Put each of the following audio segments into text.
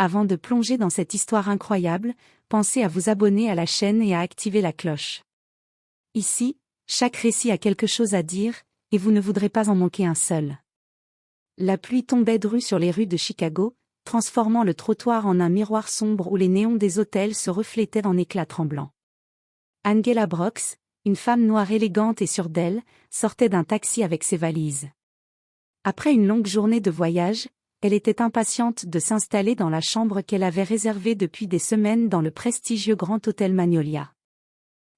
avant de plonger dans cette histoire incroyable, pensez à vous abonner à la chaîne et à activer la cloche. Ici, chaque récit a quelque chose à dire, et vous ne voudrez pas en manquer un seul. La pluie tombait drue sur les rues de Chicago, transformant le trottoir en un miroir sombre où les néons des hôtels se reflétaient en éclats tremblants. Angela Brooks, une femme noire élégante et sûre d'elle, sortait d'un taxi avec ses valises. Après une longue journée de voyage, elle était impatiente de s'installer dans la chambre qu'elle avait réservée depuis des semaines dans le prestigieux Grand Hôtel Magnolia.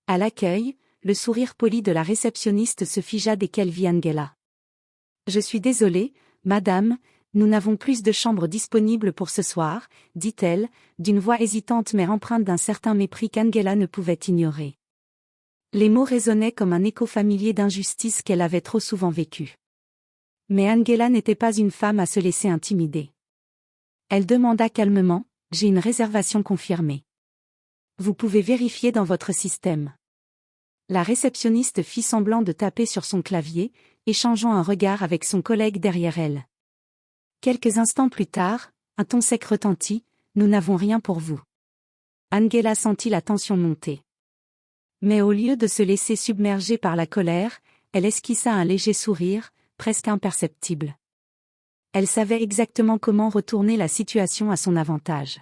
À l'accueil, le sourire poli de la réceptionniste se figea dès qu'elle vit Angela. « Je suis désolée, madame, nous n'avons plus de chambres disponibles pour ce soir, » dit-elle, d'une voix hésitante mais empreinte d'un certain mépris qu'Angela ne pouvait ignorer. Les mots résonnaient comme un écho familier d'injustice qu'elle avait trop souvent vécu. Mais Angela n'était pas une femme à se laisser intimider. Elle demanda calmement, « J'ai une réservation confirmée. Vous pouvez vérifier dans votre système. » La réceptionniste fit semblant de taper sur son clavier, échangeant un regard avec son collègue derrière elle. Quelques instants plus tard, un ton sec retentit, « Nous n'avons rien pour vous. » Angela sentit la tension monter. Mais au lieu de se laisser submerger par la colère, elle esquissa un léger sourire, presque imperceptible. Elle savait exactement comment retourner la situation à son avantage.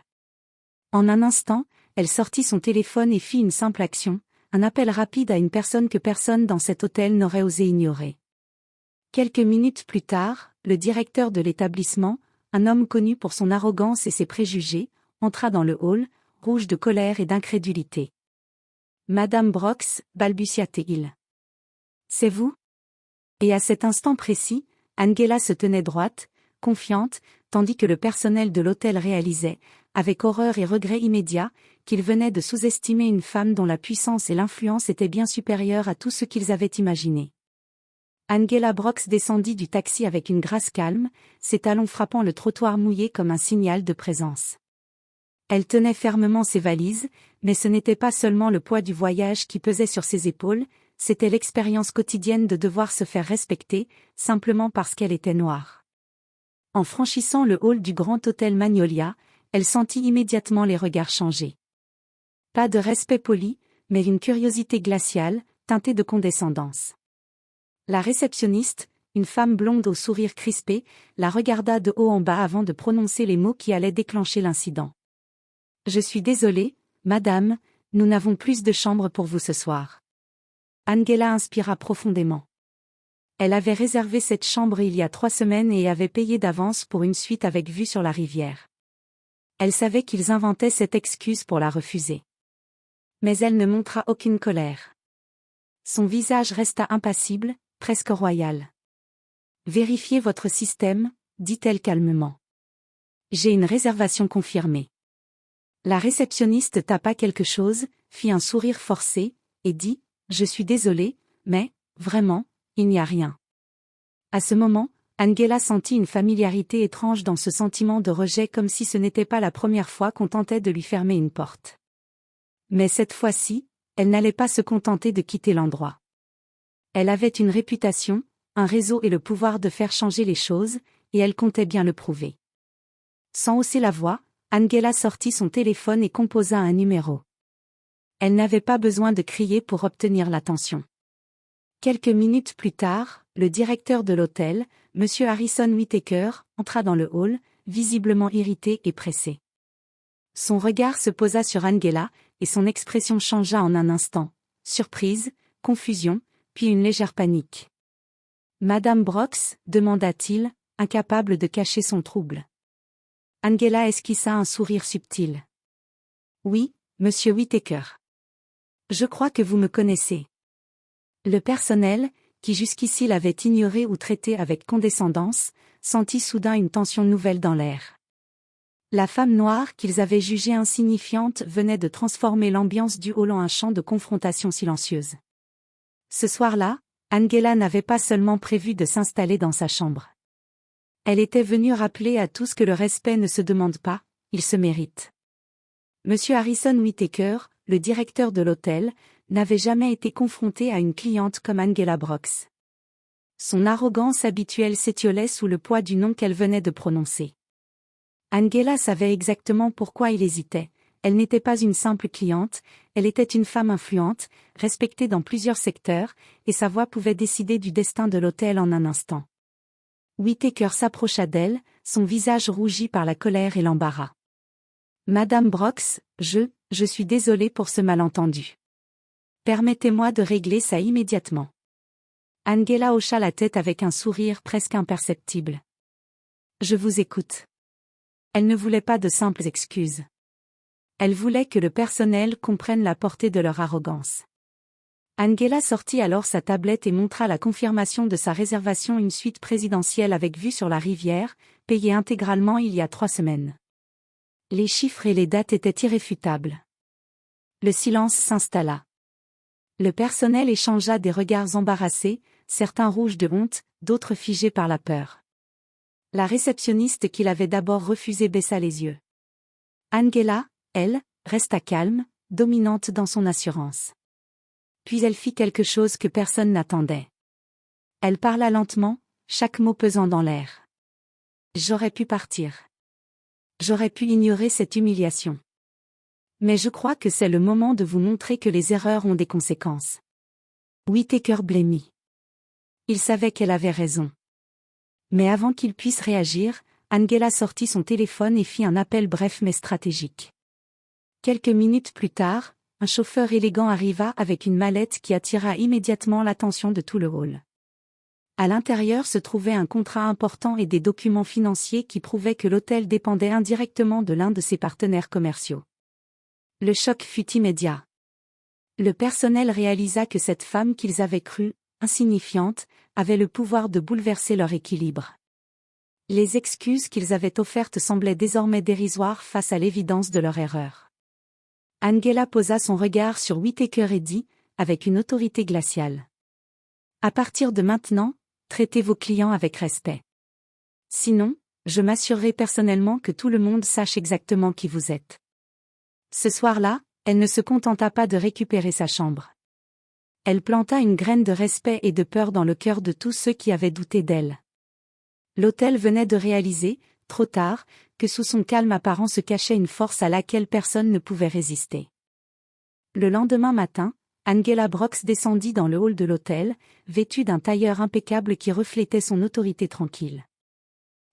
En un instant, elle sortit son téléphone et fit une simple action, un appel rapide à une personne que personne dans cet hôtel n'aurait osé ignorer. Quelques minutes plus tard, le directeur de l'établissement, un homme connu pour son arrogance et ses préjugés, entra dans le hall, rouge de colère et d'incrédulité. « Madame Brooks, balbutia-t-il. C'est vous ? » Et à cet instant précis, Angela se tenait droite, confiante, tandis que le personnel de l'hôtel réalisait, avec horreur et regret immédiat, qu'il venait de sous-estimer une femme dont la puissance et l'influence étaient bien supérieures à tout ce qu'ils avaient imaginé. Angela Brooks descendit du taxi avec une grâce calme, ses talons frappant le trottoir mouillé comme un signal de présence. Elle tenait fermement ses valises, mais ce n'était pas seulement le poids du voyage qui pesait sur ses épaules, c'était l'expérience quotidienne de devoir se faire respecter, simplement parce qu'elle était noire. En franchissant le hall du Grand Hôtel Magnolia, elle sentit immédiatement les regards changer. Pas de respect poli, mais une curiosité glaciale, teintée de condescendance. La réceptionniste, une femme blonde au sourire crispé, la regarda de haut en bas avant de prononcer les mots qui allaient déclencher l'incident. « Je suis désolée, madame, nous n'avons plus de chambre pour vous ce soir. » Angela inspira profondément. Elle avait réservé cette chambre il y a 3 semaines et avait payé d'avance pour une suite avec vue sur la rivière. Elle savait qu'ils inventaient cette excuse pour la refuser. Mais elle ne montra aucune colère. Son visage resta impassible, presque royal. « Vérifiez votre système, » dit-elle calmement. « J'ai une réservation confirmée. » La réceptionniste tapa quelque chose, fit un sourire forcé, et dit, « Je suis désolée, mais, vraiment, il n'y a rien. » À ce moment, Angela sentit une familiarité étrange dans ce sentiment de rejet comme si ce n'était pas la première fois qu'on tentait de lui fermer une porte. Mais cette fois-ci, elle n'allait pas se contenter de quitter l'endroit. Elle avait une réputation, un réseau et le pouvoir de faire changer les choses, et elle comptait bien le prouver. Sans hausser la voix, Angela sortit son téléphone et composa un numéro. Elle n'avait pas besoin de crier pour obtenir l'attention. Quelques minutes plus tard, le directeur de l'hôtel, M. Harrison Whittaker, entra dans le hall, visiblement irrité et pressé. Son regard se posa sur Angela, et son expression changea en un instant. Surprise, confusion, puis une légère panique. « Madame Brooks ?» demanda-t-il, incapable de cacher son trouble. Angela esquissa un sourire subtil. « Oui, monsieur Whittaker. Je crois que vous me connaissez. » Le personnel, qui jusqu'ici l'avait ignoré ou traité avec condescendance, sentit soudain une tension nouvelle dans l'air. La femme noire qu'ils avaient jugée insignifiante venait de transformer l'ambiance du hall en un champ de confrontation silencieuse. Ce soir-là, Angela n'avait pas seulement prévu de s'installer dans sa chambre. Elle était venue rappeler à tous que le respect ne se demande pas, il se mérite. Monsieur Harrison Whittaker, le directeur de l'hôtel, n'avait jamais été confronté à une cliente comme Angela Brooks. Son arrogance habituelle s'étiolait sous le poids du nom qu'elle venait de prononcer. Angela savait exactement pourquoi il hésitait. Elle n'était pas une simple cliente, elle était une femme influente, respectée dans plusieurs secteurs, et sa voix pouvait décider du destin de l'hôtel en un instant. Whittaker s'approcha d'elle, son visage rougi par la colère et l'embarras. « Madame Brooks, je suis désolé pour ce malentendu. Permettez-moi de régler ça immédiatement. » Angela hocha la tête avec un sourire presque imperceptible. « Je vous écoute. » Elle ne voulait pas de simples excuses. Elle voulait que le personnel comprenne la portée de leur arrogance. Angela sortit alors sa tablette et montra la confirmation de sa réservation, une suite présidentielle avec vue sur la rivière, payée intégralement il y a 3 semaines. Les chiffres et les dates étaient irréfutables. Le silence s'installa. Le personnel échangea des regards embarrassés, certains rouges de honte, d'autres figés par la peur. La réceptionniste qui l'avait d'abord refusé baissa les yeux. Angela, elle, resta calme, dominante dans son assurance. Puis elle fit quelque chose que personne n'attendait. Elle parla lentement, chaque mot pesant dans l'air. « J'aurais pu partir. J'aurais pu ignorer cette humiliation. Mais je crois que c'est le moment de vous montrer que les erreurs ont des conséquences. » Whittaker blêmit. Il savait qu'elle avait raison. Mais avant qu'il puisse réagir, Angela sortit son téléphone et fit un appel bref mais stratégique. Quelques minutes plus tard, un chauffeur élégant arriva avec une mallette qui attira immédiatement l'attention de tout le hall. À l'intérieur se trouvait un contrat important et des documents financiers qui prouvaient que l'hôtel dépendait indirectement de l'un de ses partenaires commerciaux. Le choc fut immédiat. Le personnel réalisa que cette femme qu'ils avaient crue insignifiante avait le pouvoir de bouleverser leur équilibre. Les excuses qu'ils avaient offertes semblaient désormais dérisoires face à l'évidence de leur erreur. Angela posa son regard sur Whittaker et dit, avec une autorité glaciale. « À partir de maintenant, traitez vos clients avec respect. Sinon, je m'assurerai personnellement que tout le monde sache exactement qui vous êtes. » Ce soir-là, elle ne se contenta pas de récupérer sa chambre. Elle planta une graine de respect et de peur dans le cœur de tous ceux qui avaient douté d'elle. L'hôtel venait de réaliser, trop tard, que sous son calme apparent se cachait une force à laquelle personne ne pouvait résister. Le lendemain matin, Angela Brooks descendit dans le hall de l'hôtel, vêtue d'un tailleur impeccable qui reflétait son autorité tranquille.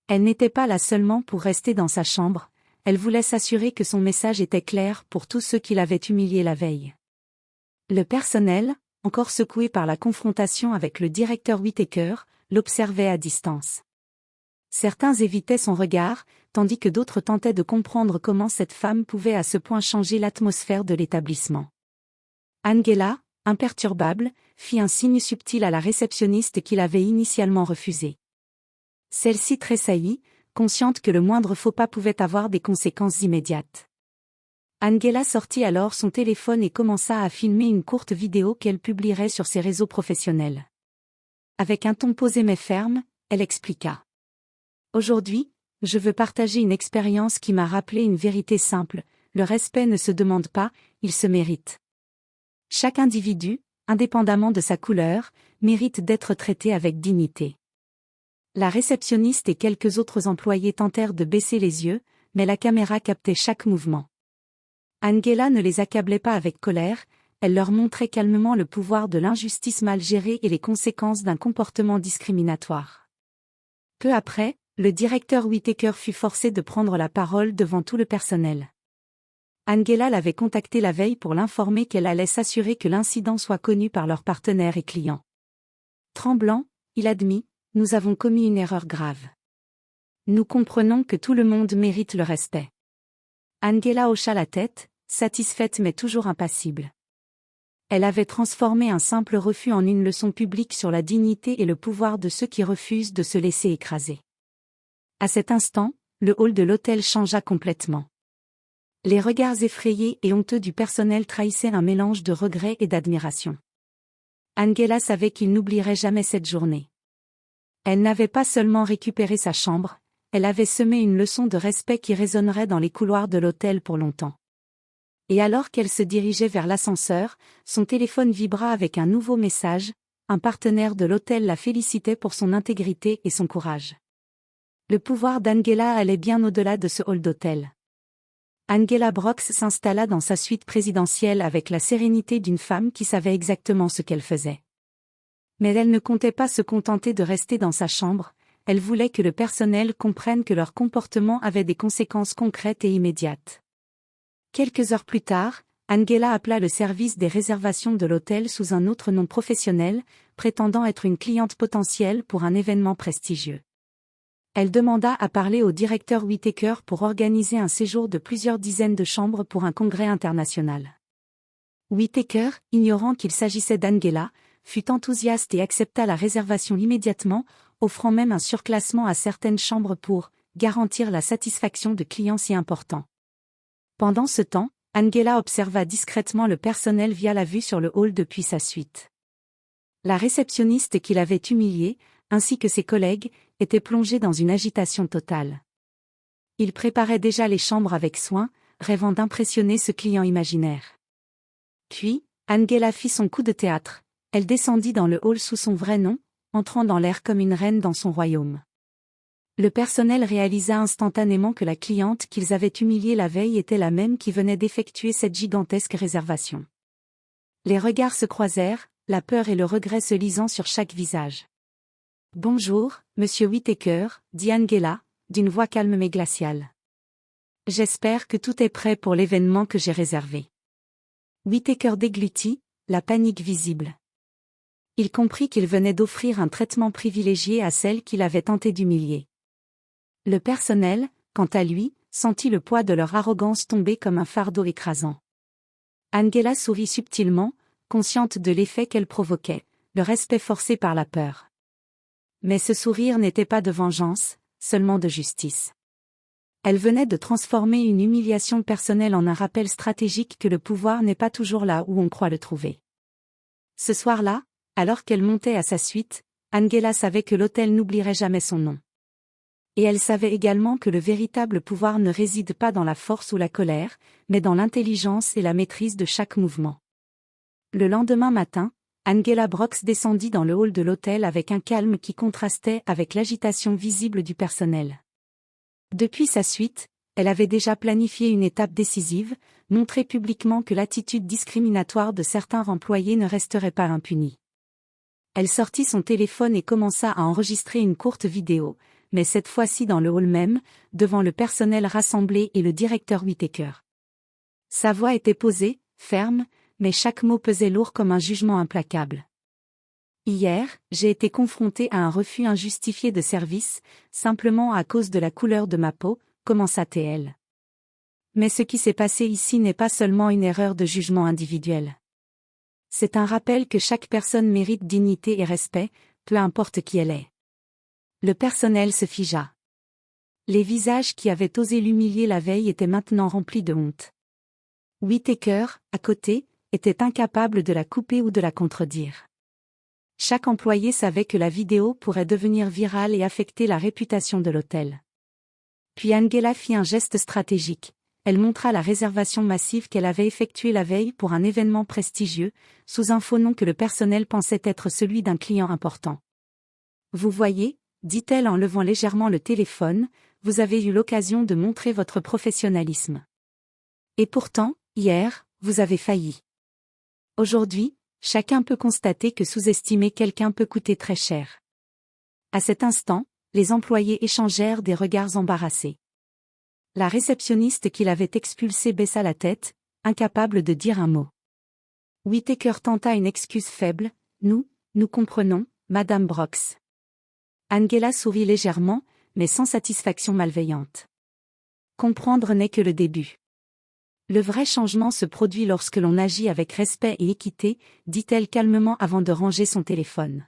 Elle n'était pas là seulement pour rester dans sa chambre, elle voulait s'assurer que son message était clair pour tous ceux qui l'avaient humiliée la veille. Le personnel, encore secoué par la confrontation avec le directeur Whittaker, l'observait à distance. Certains évitaient son regard, tandis que d'autres tentaient de comprendre comment cette femme pouvait à ce point changer l'atmosphère de l'établissement. Angela, imperturbable, fit un signe subtil à la réceptionniste qu'il avait initialement refusé. Celle-ci tressaillit, consciente que le moindre faux pas pouvait avoir des conséquences immédiates. Angela sortit alors son téléphone et commença à filmer une courte vidéo qu'elle publierait sur ses réseaux professionnels. Avec un ton posé mais ferme, elle expliqua. « Aujourd'hui, je veux partager une expérience qui m'a rappelé une vérité simple, le respect ne se demande pas, il se mérite. Chaque individu, indépendamment de sa couleur, mérite d'être traité avec dignité. » La réceptionniste et quelques autres employés tentèrent de baisser les yeux, mais la caméra captait chaque mouvement. Angela ne les accablait pas avec colère, elle leur montrait calmement le pouvoir de l'injustice mal gérée et les conséquences d'un comportement discriminatoire. Peu après, le directeur Whittaker fut forcé de prendre la parole devant tout le personnel. Angela l'avait contacté la veille pour l'informer qu'elle allait s'assurer que l'incident soit connu par leurs partenaires et clients. Tremblant, il admit, « Nous avons commis une erreur grave. Nous comprenons que tout le monde mérite le respect. » Angela hocha la tête, satisfaite mais toujours impassible. Elle avait transformé un simple refus en une leçon publique sur la dignité et le pouvoir de ceux qui refusent de se laisser écraser. À cet instant, le hall de l'hôtel changea complètement. Les regards effrayés et honteux du personnel trahissaient un mélange de regret et d'admiration. Angela savait qu'il n'oublierait jamais cette journée. Elle n'avait pas seulement récupéré sa chambre, elle avait semé une leçon de respect qui résonnerait dans les couloirs de l'hôtel pour longtemps. Et alors qu'elle se dirigeait vers l'ascenseur, son téléphone vibra avec un nouveau message, un partenaire de l'hôtel la félicitait pour son intégrité et son courage. Le pouvoir d'Angela allait bien au-delà de ce hall d'hôtel. Angela Brox s'installa dans sa suite présidentielle avec la sérénité d'une femme qui savait exactement ce qu'elle faisait. Mais elle ne comptait pas se contenter de rester dans sa chambre, elle voulait que le personnel comprenne que leur comportement avait des conséquences concrètes et immédiates. Quelques heures plus tard, Angela appela le service des réservations de l'hôtel sous un autre nom professionnel, prétendant être une cliente potentielle pour un événement prestigieux. Elle demanda à parler au directeur Whittaker pour organiser un séjour de plusieurs dizaines de chambres pour un congrès international. Whittaker, ignorant qu'il s'agissait d'Angela, fut enthousiaste et accepta la réservation immédiatement, offrant même un surclassement à certaines chambres pour garantir la satisfaction de clients si importants. Pendant ce temps, Angela observa discrètement le personnel via la vue sur le hall depuis sa suite. La réceptionniste qui l'avait humiliée, ainsi que ses collègues, étaient plongés dans une agitation totale. Ils préparaient déjà les chambres avec soin, rêvant d'impressionner ce client imaginaire. Puis, Angela fit son coup de théâtre, elle descendit dans le hall sous son vrai nom, entrant dans l'air comme une reine dans son royaume. Le personnel réalisa instantanément que la cliente qu'ils avaient humiliée la veille était la même qui venait d'effectuer cette gigantesque réservation. Les regards se croisèrent, la peur et le regret se lisant sur chaque visage. « Bonjour, monsieur Whittaker, dit Angela, d'une voix calme mais glaciale. J'espère que tout est prêt pour l'événement que j'ai réservé. » Whittaker déglutit, la panique visible. Il comprit qu'il venait d'offrir un traitement privilégié à celle qu'il avait tenté d'humilier. Le personnel, quant à lui, sentit le poids de leur arrogance tomber comme un fardeau écrasant. Angela sourit subtilement, consciente de l'effet qu'elle provoquait, le respect forcé par la peur. Mais ce sourire n'était pas de vengeance, seulement de justice. Elle venait de transformer une humiliation personnelle en un rappel stratégique que le pouvoir n'est pas toujours là où on croit le trouver. Ce soir-là, alors qu'elle montait à sa suite, Angela savait que l'hôtel n'oublierait jamais son nom. Et elle savait également que le véritable pouvoir ne réside pas dans la force ou la colère, mais dans l'intelligence et la maîtrise de chaque mouvement. Le lendemain matin, Angela Brox descendit dans le hall de l'hôtel avec un calme qui contrastait avec l'agitation visible du personnel. Depuis sa suite, elle avait déjà planifié une étape décisive, montrer publiquement que l'attitude discriminatoire de certains employés ne resterait pas impunie. Elle sortit son téléphone et commença à enregistrer une courte vidéo, mais cette fois-ci dans le hall même, devant le personnel rassemblé et le directeur Whittaker. Sa voix était posée, ferme, mais chaque mot pesait lourd comme un jugement implacable. Hier, j'ai été confrontée à un refus injustifié de service, simplement à cause de la couleur de ma peau, commença-t-elle. Mais ce qui s'est passé ici n'est pas seulement une erreur de jugement individuel. C'est un rappel que chaque personne mérite dignité et respect, peu importe qui elle est. Le personnel se figea. Les visages qui avaient osé l'humilier la veille étaient maintenant remplis de honte. Whittaker, à côté, était incapable de la couper ou de la contredire. Chaque employé savait que la vidéo pourrait devenir virale et affecter la réputation de l'hôtel. Puis Angela fit un geste stratégique. Elle montra la réservation massive qu'elle avait effectuée la veille pour un événement prestigieux, sous un faux nom que le personnel pensait être celui d'un client important. « Vous voyez, dit-elle en levant légèrement le téléphone, vous avez eu l'occasion de montrer votre professionnalisme. Et pourtant, hier, vous avez failli. Aujourd'hui, chacun peut constater que sous-estimer quelqu'un peut coûter très cher. » À cet instant, les employés échangèrent des regards embarrassés. La réceptionniste qui l'avait expulsé baissa la tête, incapable de dire un mot. Whittaker tenta une excuse faible. « Nous comprenons, Madame Brox. » Angela sourit légèrement, mais sans satisfaction malveillante. Comprendre n'est que le début. Le vrai changement se produit lorsque l'on agit avec respect et équité, dit-elle calmement avant de ranger son téléphone.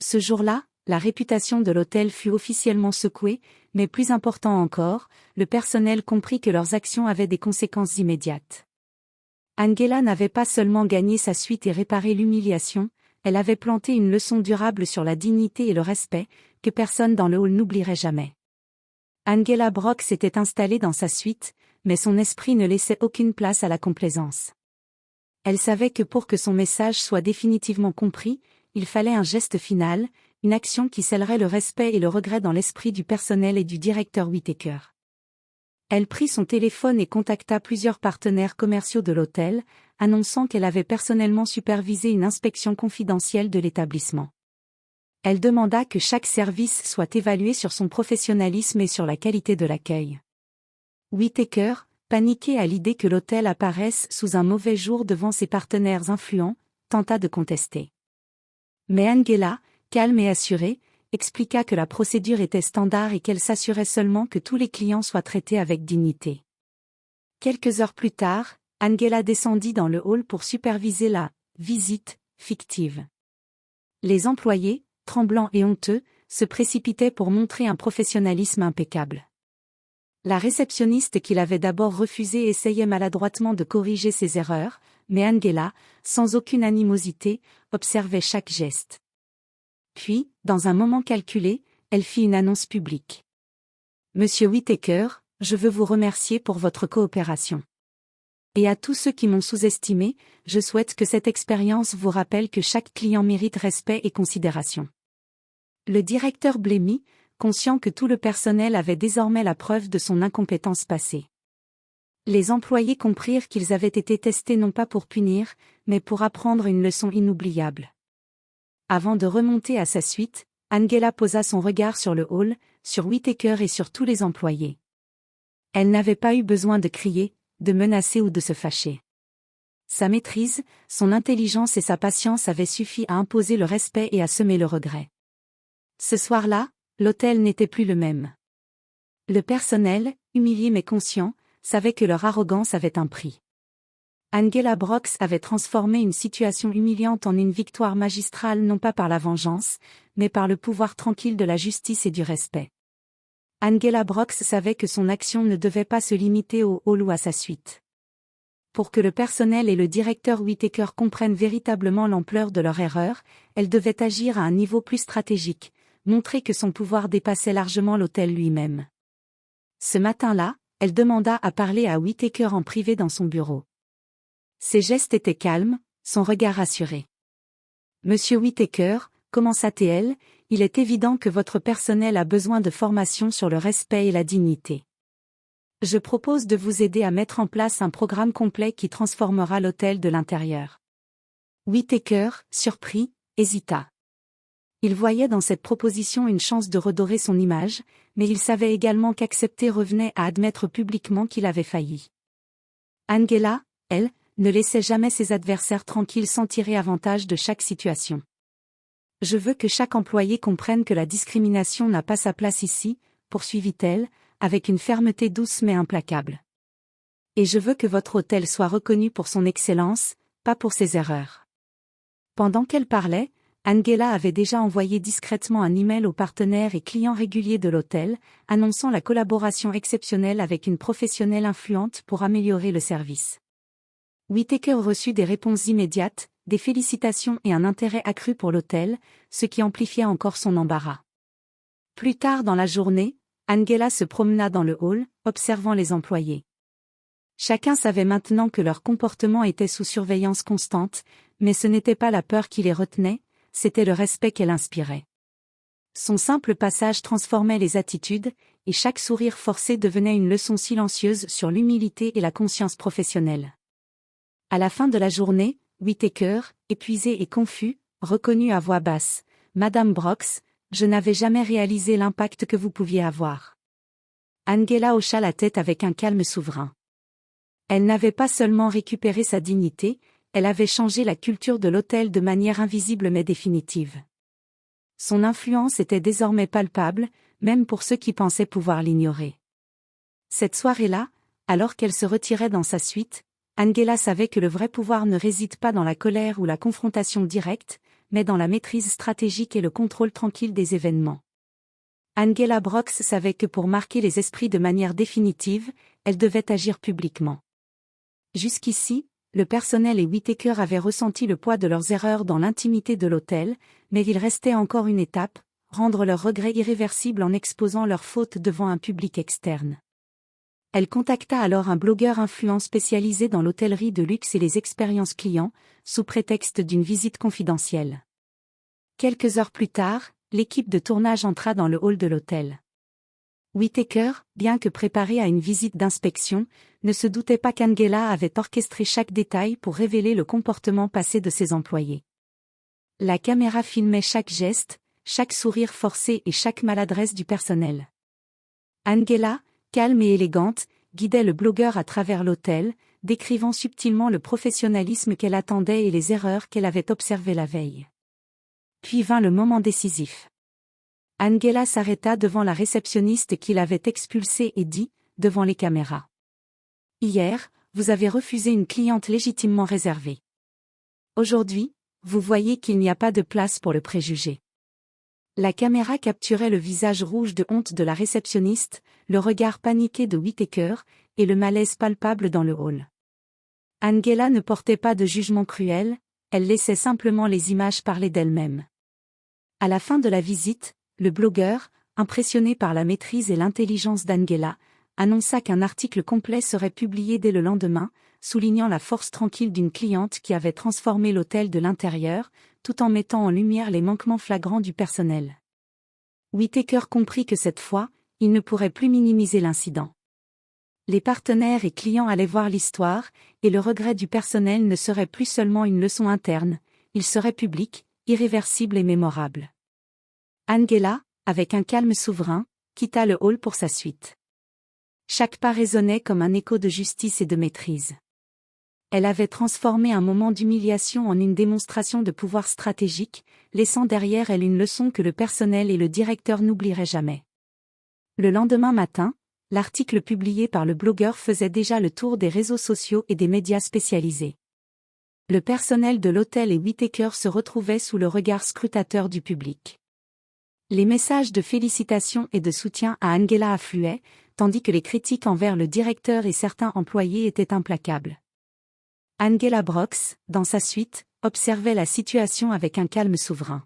Ce jour-là, la réputation de l'hôtel fut officiellement secouée, mais plus important encore, le personnel comprit que leurs actions avaient des conséquences immédiates. Angela n'avait pas seulement gagné sa suite et réparé l'humiliation, elle avait planté une leçon durable sur la dignité et le respect, que personne dans le hall n'oublierait jamais. Angela Brox s'était installée dans sa suite, mais son esprit ne laissait aucune place à la complaisance. Elle savait que pour que son message soit définitivement compris, il fallait un geste final, une action qui scellerait le respect et le regret dans l'esprit du personnel et du directeur Whittaker. Elle prit son téléphone et contacta plusieurs partenaires commerciaux de l'hôtel, annonçant qu'elle avait personnellement supervisé une inspection confidentielle de l'établissement. Elle demanda que chaque service soit évalué sur son professionnalisme et sur la qualité de l'accueil. Whittaker, paniqué à l'idée que l'hôtel apparaisse sous un mauvais jour devant ses partenaires influents, tenta de contester. Mais Angela, calme et assurée, expliqua que la procédure était standard et qu'elle s'assurait seulement que tous les clients soient traités avec dignité. Quelques heures plus tard, Angela descendit dans le hall pour superviser la « visite » fictive. Les employés, tremblants et honteux, se précipitaient pour montrer un professionnalisme impeccable. La réceptionniste qui l'avait d'abord refusé essayait maladroitement de corriger ses erreurs, mais Angela, sans aucune animosité, observait chaque geste. Puis, dans un moment calculé, elle fit une annonce publique. « Monsieur Whittaker, je veux vous remercier pour votre coopération. Et à tous ceux qui m'ont sous-estimé, je souhaite que cette expérience vous rappelle que chaque client mérite respect et considération. » Le directeur blêmit, conscient que tout le personnel avait désormais la preuve de son incompétence passée. Les employés comprirent qu'ils avaient été testés non pas pour punir, mais pour apprendre une leçon inoubliable. Avant de remonter à sa suite, Angela posa son regard sur le hall, sur Whittaker et sur tous les employés. Elle n'avait pas eu besoin de crier, de menacer ou de se fâcher. Sa maîtrise, son intelligence et sa patience avaient suffi à imposer le respect et à semer le regret. Ce soir-là, l'hôtel n'était plus le même. Le personnel, humilié mais conscient, savait que leur arrogance avait un prix. Angela Brox avait transformé une situation humiliante en une victoire magistrale non pas par la vengeance, mais par le pouvoir tranquille de la justice et du respect. Angela Brox savait que son action ne devait pas se limiter au hall ou à sa suite. Pour que le personnel et le directeur Whittaker comprennent véritablement l'ampleur de leur erreur, elle devait agir à un niveau plus stratégique, montrer que son pouvoir dépassait largement l'hôtel lui-même. Ce matin-là, elle demanda à parler à Whittaker en privé dans son bureau. Ses gestes étaient calmes, son regard rassuré. « Monsieur Whittaker, commença-t-elle, il est évident que votre personnel a besoin de formation sur le respect et la dignité. Je propose de vous aider à mettre en place un programme complet qui transformera l'hôtel de l'intérieur. » Whittaker, surpris, hésita. Il voyait dans cette proposition une chance de redorer son image, mais il savait également qu'accepter revenait à admettre publiquement qu'il avait failli. Angela, elle, ne laissait jamais ses adversaires tranquilles sans tirer avantage de chaque situation. « Je veux que chaque employé comprenne que la discrimination n'a pas sa place ici, poursuivit-elle, avec une fermeté douce mais implacable. Et je veux que votre hôtel soit reconnu pour son excellence, pas pour ses erreurs. » Pendant qu'elle parlait, Angela avait déjà envoyé discrètement un email aux partenaires et clients réguliers de l'hôtel, annonçant la collaboration exceptionnelle avec une professionnelle influente pour améliorer le service. Whittaker reçut des réponses immédiates, des félicitations et un intérêt accru pour l'hôtel, ce qui amplifiait encore son embarras. Plus tard dans la journée, Angela se promena dans le hall, observant les employés. Chacun savait maintenant que leur comportement était sous surveillance constante, mais ce n'était pas la peur qui les retenait, c'était le respect qu'elle inspirait. Son simple passage transformait les attitudes, et chaque sourire forcé devenait une leçon silencieuse sur l'humilité et la conscience professionnelle. À la fin de la journée, Whittaker, épuisé et confus, reconnut à voix basse, « Madame Brox, je n'avais jamais réalisé l'impact que vous pouviez avoir. » Angela hocha la tête avec un calme souverain. Elle n'avait pas seulement récupéré sa dignité, elle avait changé la culture de l'hôtel de manière invisible mais définitive. Son influence était désormais palpable, même pour ceux qui pensaient pouvoir l'ignorer. Cette soirée-là, alors qu'elle se retirait dans sa suite, Angela savait que le vrai pouvoir ne réside pas dans la colère ou la confrontation directe, mais dans la maîtrise stratégique et le contrôle tranquille des événements. Angela Brox savait que pour marquer les esprits de manière définitive, elle devait agir publiquement. Jusqu'ici, le personnel et Whittaker avaient ressenti le poids de leurs erreurs dans l'intimité de l'hôtel, mais il restait encore une étape, rendre leurs regrets irréversibles en exposant leurs fautes devant un public externe. Elle contacta alors un blogueur influent spécialisé dans l'hôtellerie de luxe et les expériences clients, sous prétexte d'une visite confidentielle. Quelques heures plus tard, l'équipe de tournage entra dans le hall de l'hôtel. Whittaker, bien que préparé à une visite d'inspection, ne se doutait pas qu'Angela avait orchestré chaque détail pour révéler le comportement passé de ses employés. La caméra filmait chaque geste, chaque sourire forcé et chaque maladresse du personnel. Angela, calme et élégante, guidait le blogueur à travers l'hôtel, décrivant subtilement le professionnalisme qu'elle attendait et les erreurs qu'elle avait observées la veille. Puis vint le moment décisif. Angela s'arrêta devant la réceptionniste qui l'avait expulsée et dit, devant les caméras. « Hier, vous avez refusé une cliente légitimement réservée. Aujourd'hui, vous voyez qu'il n'y a pas de place pour le préjugé. » La caméra capturait le visage rouge de honte de la réceptionniste, le regard paniqué de Whittaker, et le malaise palpable dans le hall. Angela ne portait pas de jugement cruel, elle laissait simplement les images parler d'elles-mêmes. À la fin de la visite, le blogueur, impressionné par la maîtrise et l'intelligence d'Angela, annonça qu'un article complet serait publié dès le lendemain, soulignant la force tranquille d'une cliente qui avait transformé l'hôtel de l'intérieur, tout en mettant en lumière les manquements flagrants du personnel. Whittaker comprit que cette fois, il ne pourrait plus minimiser l'incident. Les partenaires et clients allaient voir l'histoire, et le regret du personnel ne serait plus seulement une leçon interne, il serait public, irréversible et mémorable. Angela, avec un calme souverain, quitta le hall pour sa suite. Chaque pas résonnait comme un écho de justice et de maîtrise. Elle avait transformé un moment d'humiliation en une démonstration de pouvoir stratégique, laissant derrière elle une leçon que le personnel et le directeur n'oublieraient jamais. Le lendemain matin, l'article publié par le blogueur faisait déjà le tour des réseaux sociaux et des médias spécialisés. Le personnel de l'hôtel et Whittaker se retrouvaient sous le regard scrutateur du public. Les messages de félicitations et de soutien à Angela affluaient, tandis que les critiques envers le directeur et certains employés étaient implacables. Angela Brox, dans sa suite, observait la situation avec un calme souverain.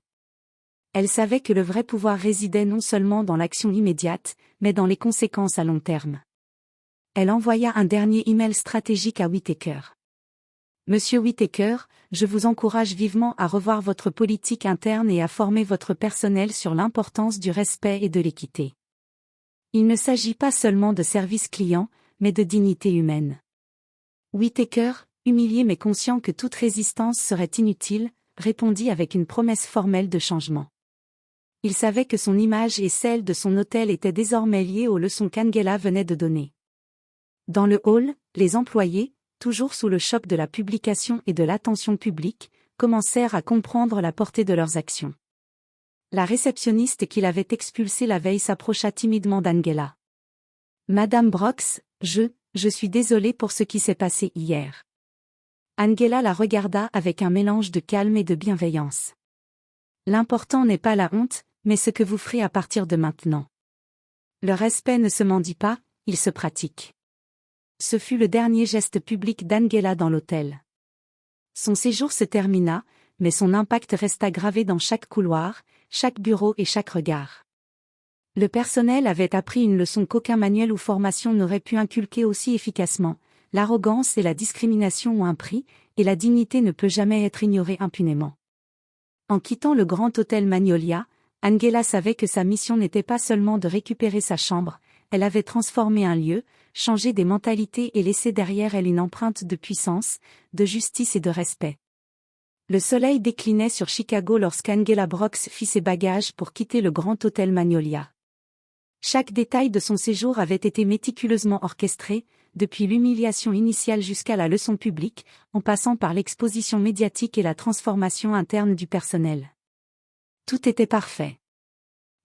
Elle savait que le vrai pouvoir résidait non seulement dans l'action immédiate, mais dans les conséquences à long terme. Elle envoya un dernier email stratégique à Whittaker. « Monsieur Whittaker, je vous encourage vivement à revoir votre politique interne et à former votre personnel sur l'importance du respect et de l'équité. Il ne s'agit pas seulement de service client, mais de dignité humaine. » Whittaker, humilié mais conscient que toute résistance serait inutile, répondit avec une promesse formelle de changement. Il savait que son image et celle de son hôtel étaient désormais liées aux leçons qu'Angela venait de donner. Dans le hall, les employés, toujours sous le choc de la publication et de l'attention publique, commencèrent à comprendre la portée de leurs actions. La réceptionniste qui l'avait expulsée la veille s'approcha timidement d'Angela. « Madame Brox, je suis désolée pour ce qui s'est passé hier. » Angela la regarda avec un mélange de calme et de bienveillance. « L'important n'est pas la honte, mais ce que vous ferez à partir de maintenant. Le respect ne se mendie pas, il se pratique. » Ce fut le dernier geste public d'Angela dans l'hôtel. Son séjour se termina, mais son impact resta gravé dans chaque couloir, chaque bureau et chaque regard. Le personnel avait appris une leçon qu'aucun manuel ou formation n'aurait pu inculquer aussi efficacement. L'arrogance et la discrimination ont un prix, et la dignité ne peut jamais être ignorée impunément. En quittant le grand hôtel Magnolia, Angela savait que sa mission n'était pas seulement de récupérer sa chambre, elle avait transformé un lieu, changé des mentalités et laissé derrière elle une empreinte de puissance, de justice et de respect. Le soleil déclinait sur Chicago lorsqu'Angela Brox fit ses bagages pour quitter le grand hôtel Magnolia. Chaque détail de son séjour avait été méticuleusement orchestré, depuis l'humiliation initiale jusqu'à la leçon publique, en passant par l'exposition médiatique et la transformation interne du personnel. Tout était parfait.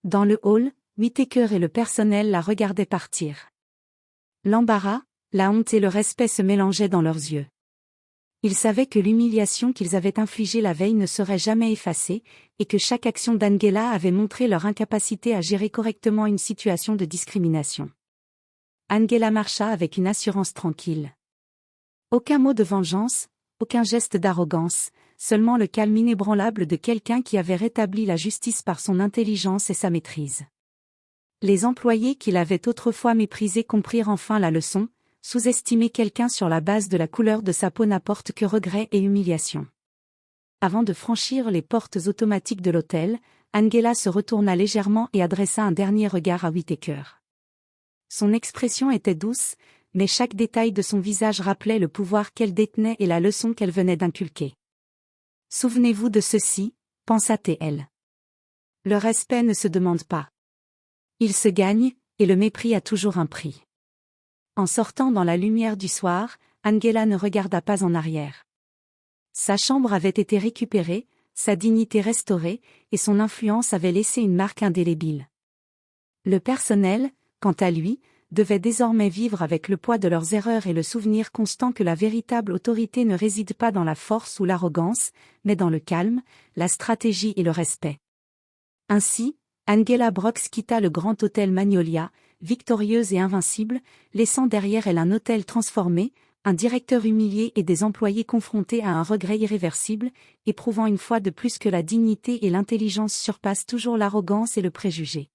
Dans le hall, Whittaker et le personnel la regardaient partir. L'embarras, la honte et le respect se mélangeaient dans leurs yeux. Ils savaient que l'humiliation qu'ils avaient infligée la veille ne serait jamais effacée, et que chaque action d'Angela avait montré leur incapacité à gérer correctement une situation de discrimination. Angela marcha avec une assurance tranquille. Aucun mot de vengeance, aucun geste d'arrogance, seulement le calme inébranlable de quelqu'un qui avait rétabli la justice par son intelligence et sa maîtrise. Les employés qui l'avaient autrefois méprisé comprirent enfin la leçon. Sous-estimer quelqu'un sur la base de la couleur de sa peau n'apporte que regret et humiliation. Avant de franchir les portes automatiques de l'hôtel, Angela se retourna légèrement et adressa un dernier regard à Whittaker. Son expression était douce, mais chaque détail de son visage rappelait le pouvoir qu'elle détenait et la leçon qu'elle venait d'inculquer. « Souvenez-vous de ceci, pensa-t-elle. Le respect ne se demande pas. Il se gagne, et le mépris a toujours un prix. » En sortant dans la lumière du soir, Angela ne regarda pas en arrière. Sa chambre avait été récupérée, sa dignité restaurée, et son influence avait laissé une marque indélébile. Le personnel, quant à lui, devait désormais vivre avec le poids de leurs erreurs et le souvenir constant que la véritable autorité ne réside pas dans la force ou l'arrogance, mais dans le calme, la stratégie et le respect. Ainsi, Angela Brox quitta le grand hôtel Magnolia, victorieuse et invincible, laissant derrière elle un hôtel transformé, un directeur humilié et des employés confrontés à un regret irréversible, éprouvant une fois de plus que la dignité et l'intelligence surpassent toujours l'arrogance et le préjugé.